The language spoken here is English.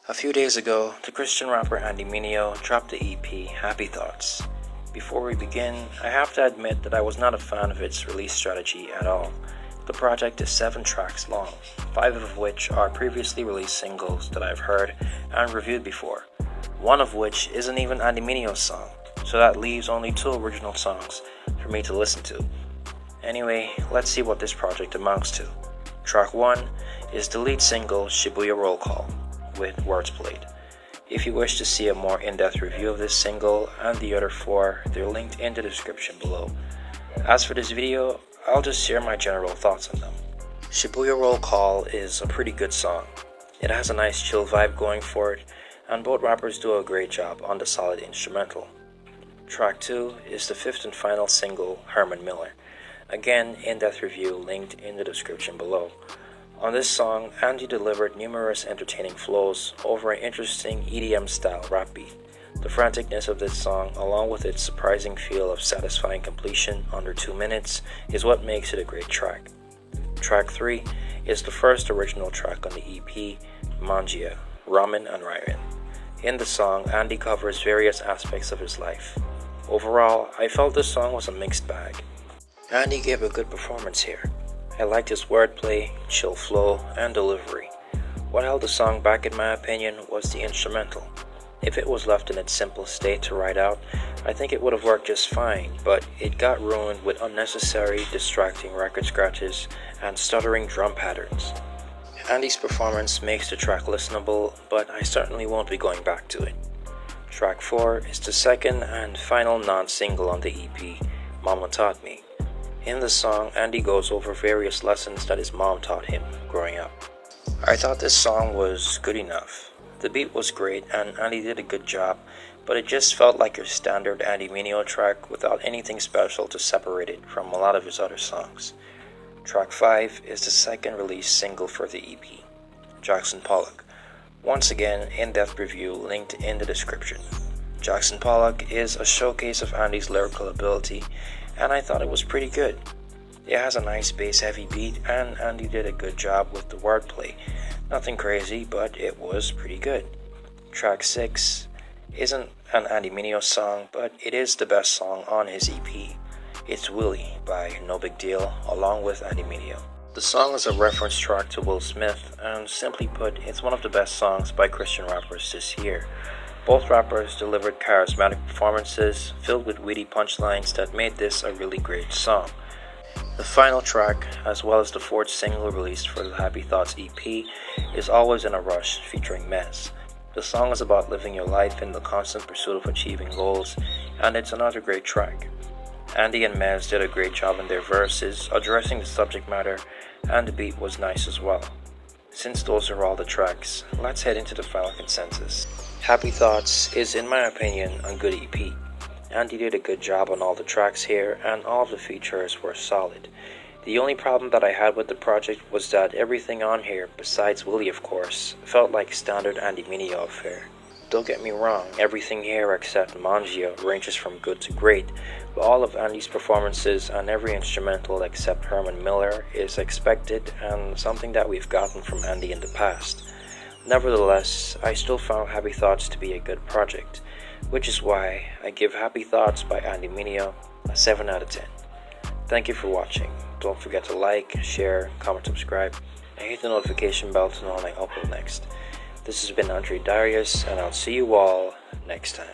A few days ago, the Christian rapper Mineo dropped the EP Happy Thoughts. Before we begin, I have to admit that I was not a fan of its release strategy at all. The project is 7 tracks long, 5 of which are previously released singles that I've heard and reviewed before, one of which isn't even Mineo's song, so that leaves only 2 original songs for me to listen to. Anyway, let's see what this project amounts to. Track 1 is the lead single Shibuya Roll Call, with words played. If you wish to see a more in-depth review of this single and the other 4, they're linked in the description below. As for this video, I'll just share my general thoughts on them. Shibuya Roll Call is a pretty good song. It has a nice chill vibe going for it, and both rappers do a great job on the solid instrumental. Track 2 is the 5th and final single, Herman Miller. Again, in-depth review linked in the description below. On this song, Andy delivered numerous entertaining flows over an interesting EDM-style rap beat. The franticness of this song, along with its surprising feel of satisfying completion under 2 minutes, is what makes it a great track. Track 3 is the first original track on the EP, Mangia, Ramen and Ryan. In the song, Andy covers various aspects of his life. Overall, I felt this song was a mixed bag. Andy gave a good performance here. I liked his wordplay, chill flow, and delivery. What held the song back in my opinion was the instrumental. If it was left in its simple state to ride out, I think it would have worked just fine, but it got ruined with unnecessary, distracting record scratches and stuttering drum patterns. Andy's performance makes the track listenable, but I certainly won't be going back to it. Track 4 is the second and final non-single on the EP, Mama Taught Me. In the song, Andy goes over various lessons that his mom taught him growing up. I thought this song was good enough. The beat was great and Andy did a good job, but it just felt like your standard Andy Mineo track without anything special to separate it from a lot of his other songs. Track 5 is the second released single for the EP, Jackson Pollock. Once again, in-depth review linked in the description. Jackson Pollock is a showcase of Andy's lyrical ability, and I thought it was pretty good. It has a nice bass-heavy beat, and Andy did a good job with the wordplay. Nothing crazy, but it was pretty good. Track 6 isn't an Andy Mineo song, but it is the best song on his EP. It's Willie by No Big Deal, along with Andy Mineo. The song is a reference track to Will Smith, and simply put, it's one of the best songs by Christian rappers this year. Both rappers delivered charismatic performances filled with witty punchlines that made this a really great song. The final track, as well as the 4th single released for the Happy Thoughts EP, is Always in a Rush featuring Mez. The song is about living your life in the constant pursuit of achieving goals, and it's another great track. Andy and Mez did a great job in their verses, addressing the subject matter, and the beat was nice as well. Since those are all the tracks, let's head into the final consensus. Happy Thoughts is, in my opinion, a good EP. Andy did a good job on all the tracks here, and all of the features were solid. The only problem that I had with the project was that everything on here, besides Willie of course, felt like standard Andy Mineo affair. Don't get me wrong, everything here except Mangia ranges from good to great, but all of Andy's performances and every instrumental except Herman Miller is expected and something that we've gotten from Andy in the past. Nevertheless, I still found Happy Thoughts to be a good project, which is why I give Happy Thoughts by Andy Mineo a 7 out of 10. Thank you for watching. Don't forget to like, share, comment, subscribe, and hit the notification bell to know when I upload next. This has been Andre Darius, and I'll see you all next time.